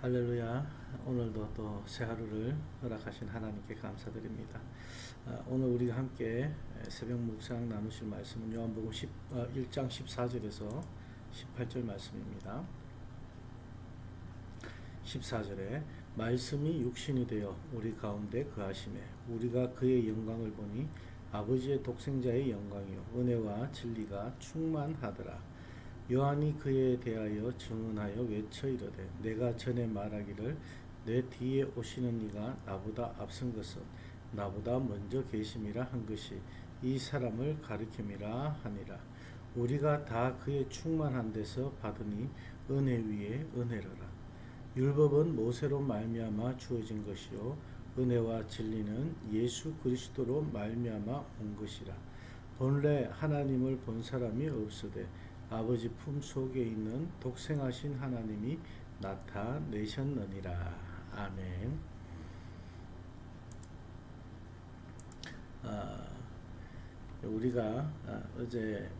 할렐루야. 오늘도 또 새 하루를 허락하신 하나님께 감사드립니다. 오늘 우리가 함께 새벽 묵상 나누실 말씀은 요한복음 1장 14절에서 18절 말씀입니다. 14절에 말씀이 육신이 되어 우리 가운데 거하심에 우리가 그의 영광을 보니 아버지의 독생자의 영광이요 은혜와 진리가 충만하더라. 요한이 그에 대하여 증언하여 외쳐 이르되 내가 전에 말하기를 내 뒤에 오시는 이가 나보다 앞선 것은 나보다 먼저 계심이라 한 것이 이 사람을 가리킴이라 하니라. 우리가 다 그의 충만한 데서 받으니 은혜 위에 은혜로라. 율법은 모세로 말미암아 주어진 것이요 은혜와 진리는 예수 그리스도로 말미암아 온 것이라. 본래 하나님을 본 사람이 없으되 아버지 품 속에 있는 독생하신 하나님이 나타내셨느니라. 아멘. 우리가 어제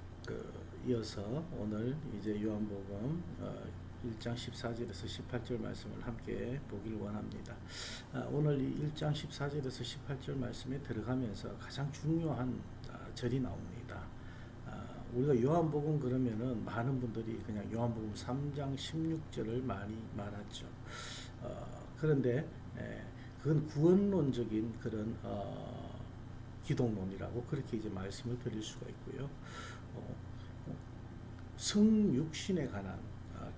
이어서 오늘 이제 요한복음 1장 14절에서 18절 말씀을 함께 보기를 원합니다. 오늘 이 1장 14절에서 18절 말씀에 들어가면서 가장 중요한 절이 나옵니다. 우리가 요한복음 그러면은 많은 분들이 그냥 요한복음 3장 16절을 많이 말하죠. 그런데 그건 구원론적인 그런 기독론이라고 그렇게 이제 말씀을 드릴 수가 있고요. 성육신에 관한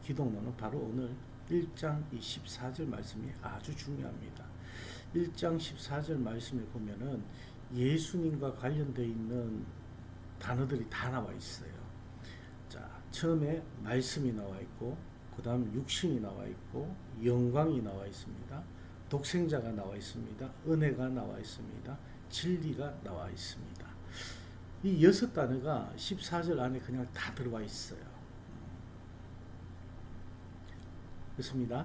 기독론은 바로 오늘 1장 14절 말씀이 아주 중요합니다. 1장 14절 말씀에 보면은 예수님과 관련되어 있는 단어들이 다 나와 있어요. 자, 처음에 말씀이 나와 있고, 그 다음 육신이 나와 있고, 영광이 나와 있습니다. 독생자가 나와 있습니다. 은혜가 나와 있습니다. 진리가 나와 있습니다. 이 6단어가 14절 안에 그냥 다 들어와 있어요. 그렇습니다.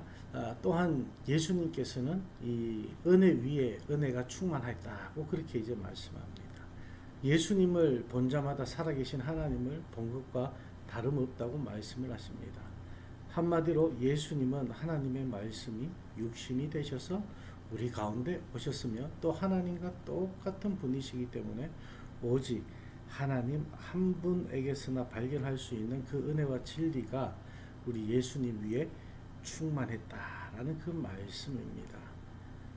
또한 예수님께서는 이 은혜 위에 은혜가 충만했다고 그렇게 이제 말씀합니다. 예수님을 본 자마다 살아계신 하나님을 본 것과 다름없다고 말씀을 하십니다. 한마디로 예수님은 하나님의 말씀이 육신이 되셔서 우리 가운데 오셨으며 또 하나님과 똑같은 분이시기 때문에 오직 하나님 한 분에게서나 발견할 수 있는 그 은혜와 진리가 우리 예수님 위에 충만했다라는 그 말씀입니다.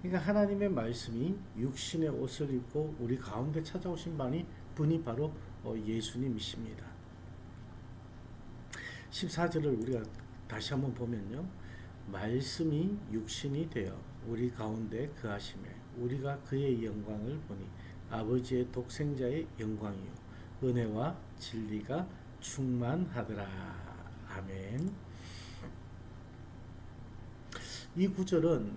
그러니까 하나님의 말씀이 육신의 옷을 입고 우리 가운데 찾아오신 분이 바로 예수님이십니다. 14절을 우리가 다시 한번 보면요. 말씀이 육신이 되어 우리 가운데 거하심에 우리가 그의 영광을 보니 아버지의 독생자의 영광이요 은혜와 진리가 충만하더라. 아멘. 이 구절은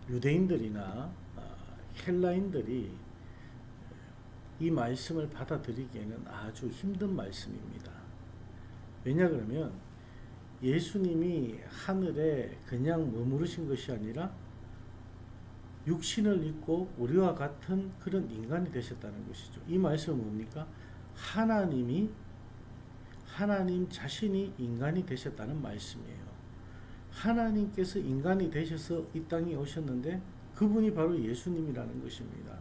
유대인들이나 헬라인들이 이 말씀을 받아들이기에는 아주 힘든 말씀입니다. 왜냐 그러면 예수님이 하늘에 그냥 머무르신 것이 아니라 육신을 입고 우리와 같은 그런 인간이 되셨다는 것이죠. 이 말씀은 뭡니까? 하나님 자신이 인간이 되셨다는 말씀이에요. 하나님께서 인간이 되셔서 이 땅에 오셨는데 그분이 바로 예수님이라는 것입니다.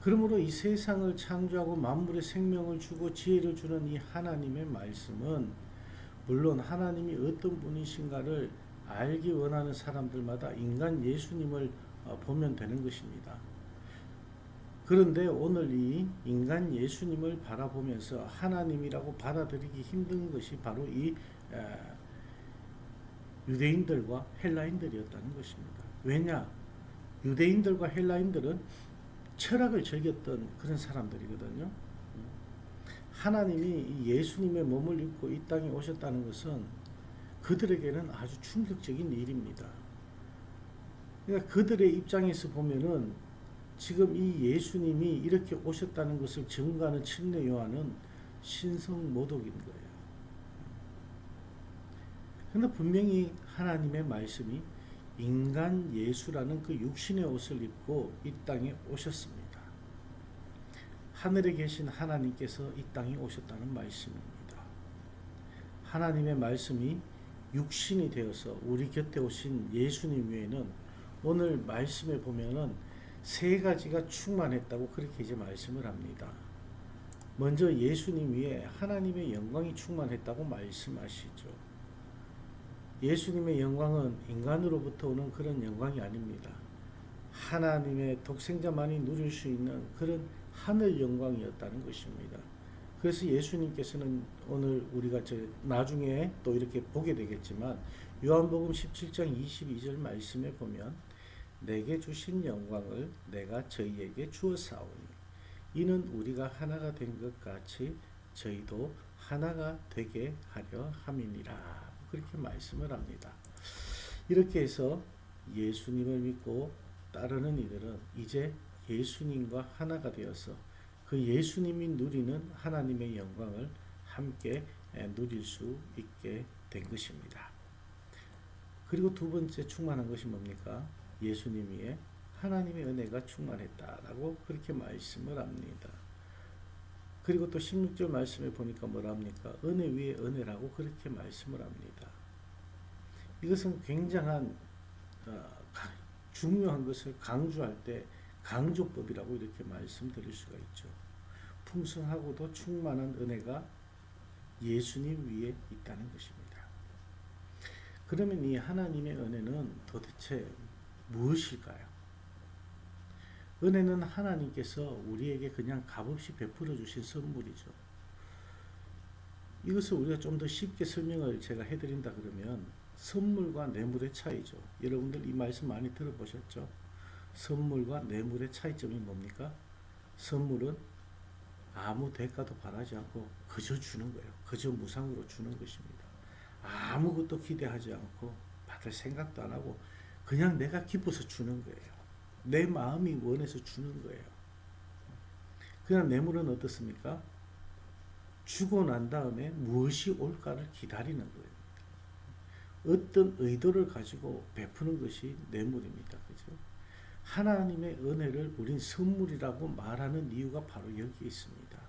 그러므로 이 세상을 창조하고 만물에 생명을 주고 지혜를 주는 이 하나님의 말씀은 물론 하나님이 어떤 분이신가를 알기 원하는 사람들마다 인간 예수님을 보면 되는 것입니다. 그런데 오늘 이 인간 예수님을 바라보면서 하나님이라고 받아들이기 힘든 것이 바로 이 유대인들과 헬라인들이었다는 것입니다. 왜냐? 유대인들과 헬라인들은 철학을 즐겼던 그런 사람들이거든요. 하나님이 예수님의 몸을 입고 이 땅에 오셨다는 것은 그들에게는 아주 충격적인 일입니다. 그러니까 그들의 입장에서 보면은 지금 이 예수님이 이렇게 오셨다는 것을 증거하는 침례 요한은 신성모독인 거예요. 그런데 분명히 하나님의 말씀이 인간 예수라는 그 육신의 옷을 입고 이 땅에 오셨습니다. 하늘에 계신 하나님께서 이 땅에 오셨다는 말씀입니다. 하나님의 말씀이 육신이 되어서 우리 곁에 오신 예수님 외에는 오늘 말씀에 보면은 세 가지가 충만했다고 그렇게 이제 말씀을 합니다. 먼저 예수님 위에 하나님의 영광이 충만했다고 말씀하시죠. 예수님의 영광은 인간으로부터 오는 그런 영광이 아닙니다. 하나님의 독생자만이 누릴 수 있는 그런 하늘 영광이었다는 것입니다. 그래서 예수님께서는 오늘 우리가 나중에 또 이렇게 보게 되겠지만 요한복음 17장 22절 말씀에 보면 내게 주신 영광을 내가 저희에게 주었사오니 이는 우리가 하나가 된 것 같이 저희도 하나가 되게 하려 함이니라. 그렇게 말씀을 합니다. 이렇게 해서 예수님을 믿고 따르는 이들은 이제 예수님과 하나가 되어서 그 예수님이 누리는 하나님의 영광을 함께 누릴 수 있게 된 것입니다. 그리고 두 번째 충만한 것이 뭡니까? 예수님 위에 하나님의 은혜가 충만했다라고 그렇게 말씀을 합니다. 그리고 또 16절 말씀에 보니까 뭐라 합니까? 은혜 위에 은혜라고 그렇게 말씀을 합니다. 이것은 굉장한 중요한 것을 강조할 때 강조법이라고 이렇게 말씀드릴 수가 있죠. 풍성하고도 충만한 은혜가 예수님 위에 있다는 것입니다. 그러면 이 하나님의 은혜는 도대체 무엇일까요? 은혜는 하나님께서 우리에게 그냥 값없이 베풀어 주신 선물이죠. 이것을 우리가 좀 더 쉽게 설명을 제가 해드린다 그러면 선물과 뇌물의 차이죠. 여러분들 이 말씀 많이 들어보셨죠? 선물과 뇌물의 차이점이 뭡니까? 선물은 아무 대가도 바라지 않고 그저 주는 거예요. 그저 무상으로 주는 것입니다. 아무것도 기대하지 않고 받을 생각도 안 하고 그냥 내가 기뻐서 주는 거예요. 내 마음이 원해서 주는 거예요. 그냥 뇌물은 어떻습니까? 주고 난 다음에 무엇이 올까를 기다리는 거예요. 어떤 의도를 가지고 베푸는 것이 뇌물입니다. 그죠? 하나님의 은혜를 우린 선물이라고 말하는 이유가 바로 여기에 있습니다.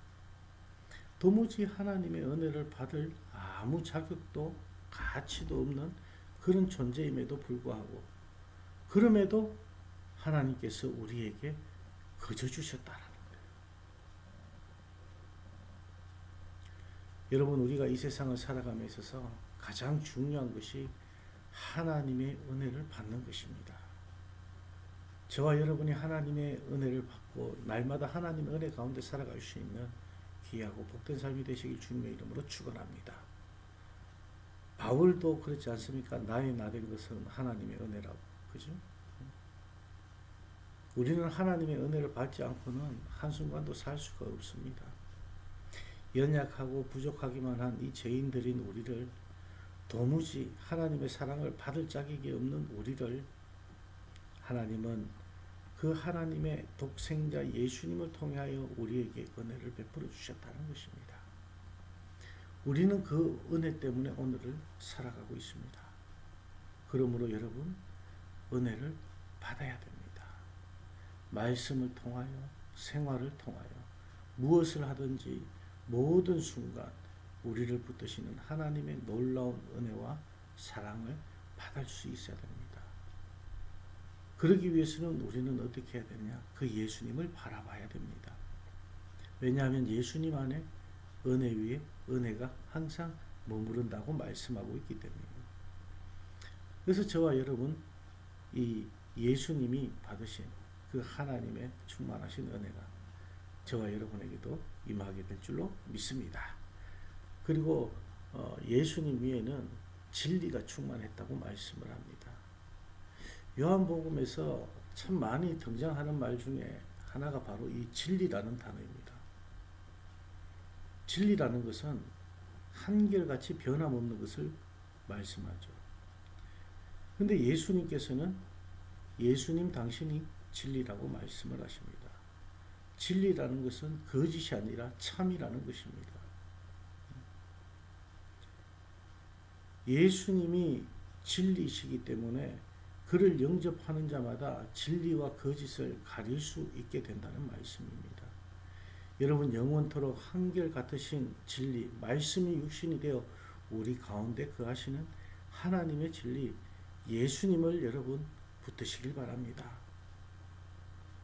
도무지 하나님의 은혜를 받을 아무 자격도 가치도 없는 그런 존재임에도 불구하고 그럼에도 하나님께서 우리에게 거저 주셨다라는 거예요. 여러분, 우리가 이 세상을 살아감에 있어서 가장 중요한 것이 하나님의 은혜를 받는 것입니다. 저와 여러분이 하나님의 은혜를 받고 날마다 하나님의 은혜 가운데 살아갈 수 있는 귀하고 복된 삶이 되시길 주님의 이름으로 축원합니다. 바울도 그렇지 않습니까? 나의 나된 것은 하나님의 은혜라고. 그죠? 우리는 하나님의 은혜를 받지 않고는 한순간도 살 수가 없습니다. 연약하고 부족하기만 한 이 죄인들인 우리를 도무지 하나님의 사랑을 받을 자격이 없는 우리를 하나님은 그 하나님의 독생자 예수님을 통하여 우리에게 은혜를 베풀어 주셨다는 것입니다. 우리는 그 은혜 때문에 오늘을 살아가고 있습니다. 그러므로 여러분, 은혜를 받아야 됩니다. 말씀을 통하여, 생활을 통하여, 무엇을 하든지 모든 순간 우리를 붙드시는 하나님의 놀라운 은혜와 사랑을 받을 수 있어야 됩니다. 그러기 위해서는 우리는 어떻게 해야 되느냐? 그 예수님을 바라봐야 됩니다. 왜냐하면 예수님 안에 은혜 위에 은혜가 항상 머무른다고 말씀하고 있기 때문입니다. 그래서 저와 여러분, 이 예수님이 받으신 그 하나님의 충만하신 은혜가 저와 여러분에게도 임하게 될 줄로 믿습니다. 그리고 예수님 위에는 진리가 충만했다고 말씀을 합니다. 요한복음에서 참 많이 등장하는 말 중에 하나가 바로 이 진리라는 단어입니다. 진리라는 것은 한결같이 변함없는 것을 말씀하죠. 근데 예수님께서는 예수님 당신이 진리라고 말씀을 하십니다. 진리라는 것은 거짓이 아니라 참이라는 것입니다. 예수님이 진리이시기 때문에 그를 영접하는 자마다 진리와 거짓을 가릴 수 있게 된다는 말씀입니다. 여러분, 영원토록 한결같으신 진리, 말씀이 육신이 되어 우리 가운데 거하시는 하나님의 진리, 예수님을 여러분 붙드시길 바랍니다.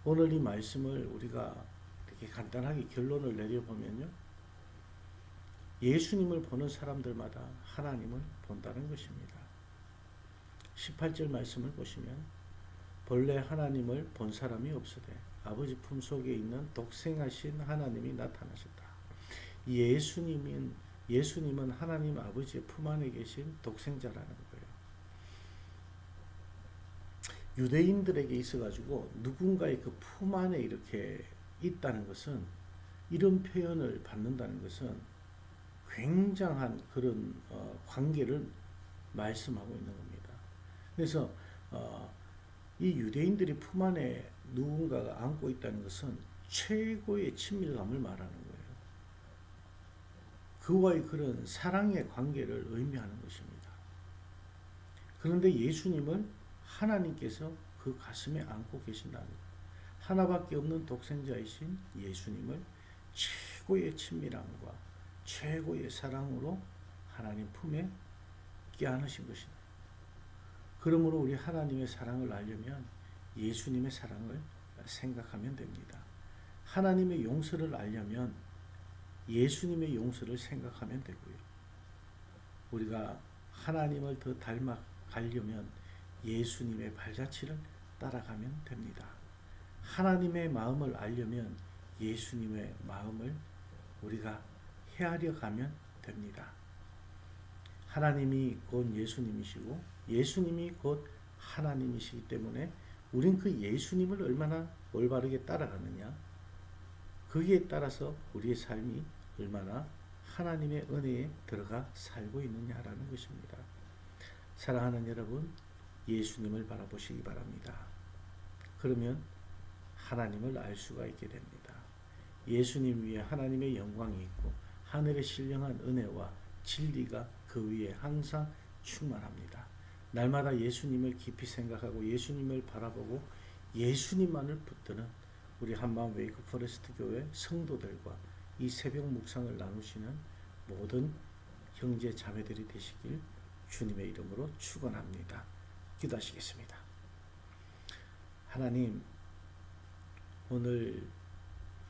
오늘 이 말씀을 우리가 이렇게 간단하게 결론을 내려보면요, 예수님을 보는 사람들마다 하나님을 본다는 것입니다. 18절 말씀을 보시면 본래 하나님을 본 사람이 없으되 아버지 품속에 있는 독생하신 하나님이 나타나셨다. 예수님은 하나님 아버지의 품 안에 계신 독생자라는 거예요. 유대인들에게 있어가지고 누군가의 그 품 안에 이렇게 있다는 것은, 이런 표현을 받는다는 것은 굉장한 그런 관계를 말씀하고 있는 겁니다. 그래서 이 유대인들이 품 안에 누군가가 안고 있다는 것은 최고의 친밀감을 말하는 거예요. 그와의 그런 사랑의 관계를 의미하는 것입니다. 그런데 예수님을 하나님께서 그 가슴에 안고 계신다는 거예요. 하나밖에 없는 독생자이신 예수님을 최고의 친밀함과 최고의 사랑으로 하나님 품에 껴안으신 것입니다. 그러므로 우리 하나님의 사랑을 알려면 예수님의 사랑을 생각하면 됩니다. 하나님의 용서를 알려면 예수님의 용서를 생각하면 되고요. 우리가 하나님을 더 닮아가려면 예수님의 발자취를 따라가면 됩니다. 하나님의 마음을 알려면 예수님의 마음을 우리가 헤아려 가면 됩니다. 하나님이 곧 예수님이시고 예수님이 곧 하나님이시기 때문에 우린 그 예수님을 얼마나 올바르게 따라가느냐, 거기에 따라서 우리의 삶이 얼마나 하나님의 은혜에 들어가 살고 있느냐라는 것입니다. 사랑하는 여러분, 예수님을 바라보시기 바랍니다. 그러면 하나님을 알 수가 있게 됩니다. 예수님 위에 하나님의 영광이 있고 하늘의 신령한 은혜와 진리가 그 위에 항상 충만합니다. 날마다 예수님을 깊이 생각하고 예수님을 바라보고 예수님만을 붙드는 우리 한마음 웨이크 포레스트 교회 성도들과 이 새벽 묵상을 나누시는 모든 형제 자매들이 되시길 주님의 이름으로 축원합니다. 기도하시겠습니다. 하나님, 오늘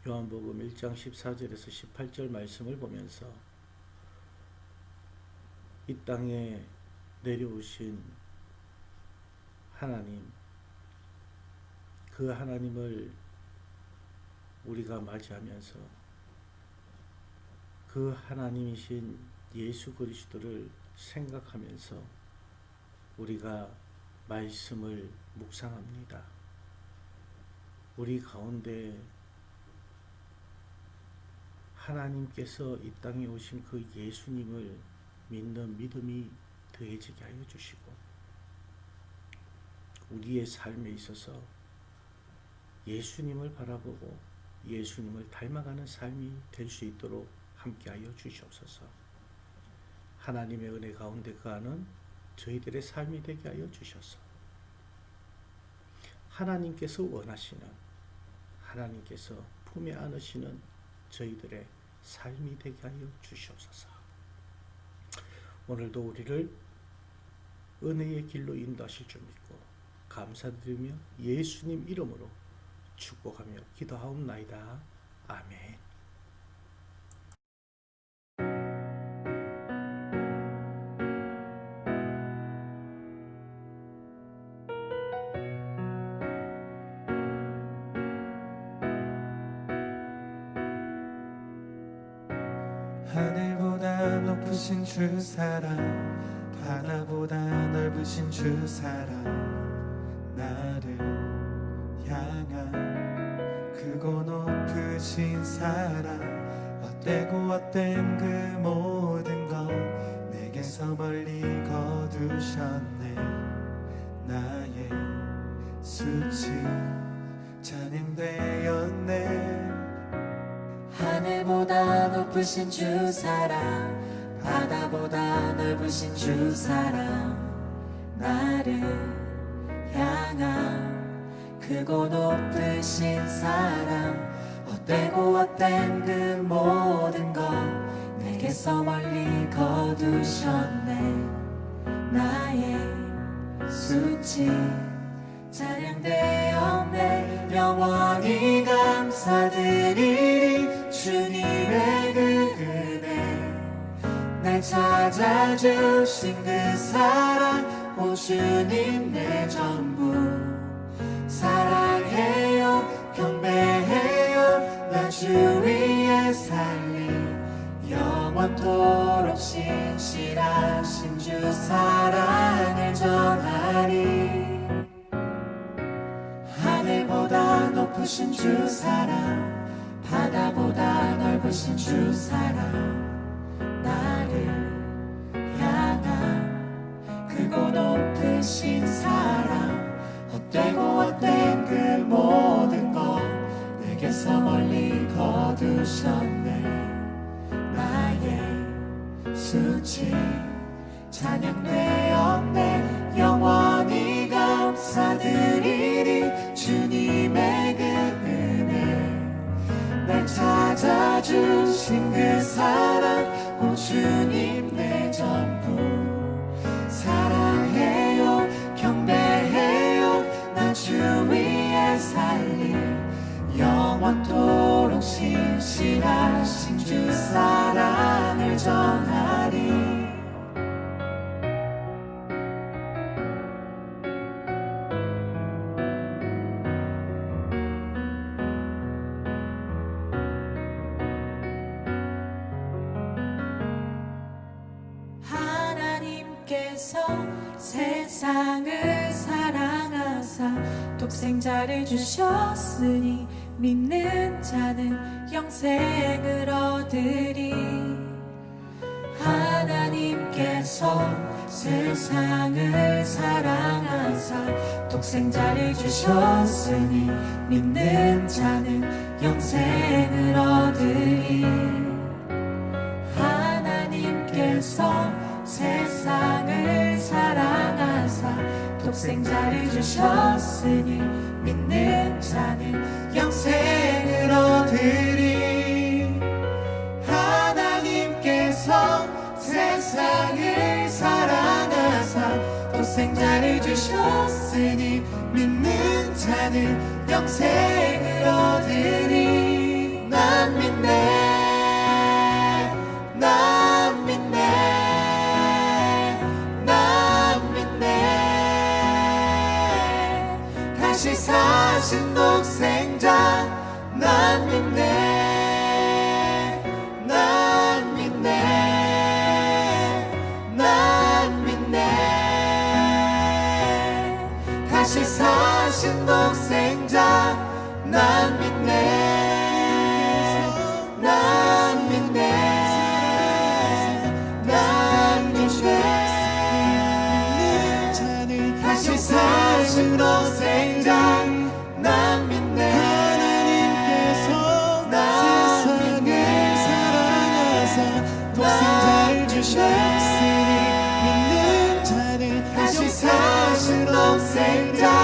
요한복음 1장 14절에서 18절 말씀을 보면서 이 땅에 내려오신 하나님, 그 하나님을 우리가 맞이하면서 그 하나님이신 예수 그리스도를 생각하면서 우리가 말씀을 묵상합니다. 우리 가운데 하나님께서 이 땅에 오신 그 예수님을 믿는 믿음이 더해지게 하여 주시고, 우리의 삶에 있어서 예수님을 바라보고 예수님을 닮아가는 삶이 될 수 있도록 함께하여 주시옵소서. 하나님의 은혜 가운데 거하는 저희들의 삶이 되게 하여 주셔서 하나님께서 원하시는, 하나님께서 품에 안으시는 저희들의 삶이 되게 하여 주시옵소서. 오늘도 우리를 은혜의 길로 인도하실 줄 믿고 감사드리며 예수님 이름으로 축복하며 기도하옵나이다. 아멘. 하늘보다 높으신 주 사랑, 바다보다 넓으신 주 사랑, 나를 향한 크고 높으신 사랑, 헛되고 헛된 그 모든 것 내게서 멀리 거두셨네. 나의 수치 찬양되었네. 하늘보다 높으신 주 사랑, 바다보다 넓으신 주 사랑, 나를 향한 크고 높으신 사랑, 헛되고 헛된 그 모든 것 내게서 멀리 거두셨네. 나의 수치 찬양되었네 영원히 감사드리리 주님의 그 은혜 날 찾아주신 그 사랑 오 주님 내 전부 사랑해요 경배해요 나 주 위에 살리 영원토록 신실하신 주 사랑을 전하리 하늘보다 높으신 주 사랑 바다보다 넓으신 주 사랑 나를 향한 크고 높으신 사랑 헛되고 헛된 그 모든 것 내게서 멀리 거두셨네 나의 수치 찬양되었네 영원히 감사드리리 주님의 그 은혜 날 찾아주신 그 사랑 오 주님 내 전부 사랑해요 경배해요 나 주 위에 살리 영원토록 신실하신 주 사랑을 전하리 하나님께서 세상을 사랑하사 독생자를 주셨으니 믿는 자는 영생을 얻으리 하나님께서 세상을 사랑하사 독생자를 주셨으니 믿는 자는 영생을 얻으리 하나님께서 세상을 사랑하사 독생자를 주셨으니 믿는 자는 영생을 얻으리 하나님께서 세상을 사랑하사 독생자를 주셨으니 믿는 자는 영생을 얻으리 난 믿네 난 믿네 난 믿네 다시 사신 독생자 난 믿네 난 믿네 난 믿네 다시 사신 독생자 난 믿네 난 믿네 난 믿네 다시 사신 독생자 난 믿네 하나님께서 세상을 사랑하사 독생자를 주셨으니 믿는 자는 다시 사신 독생자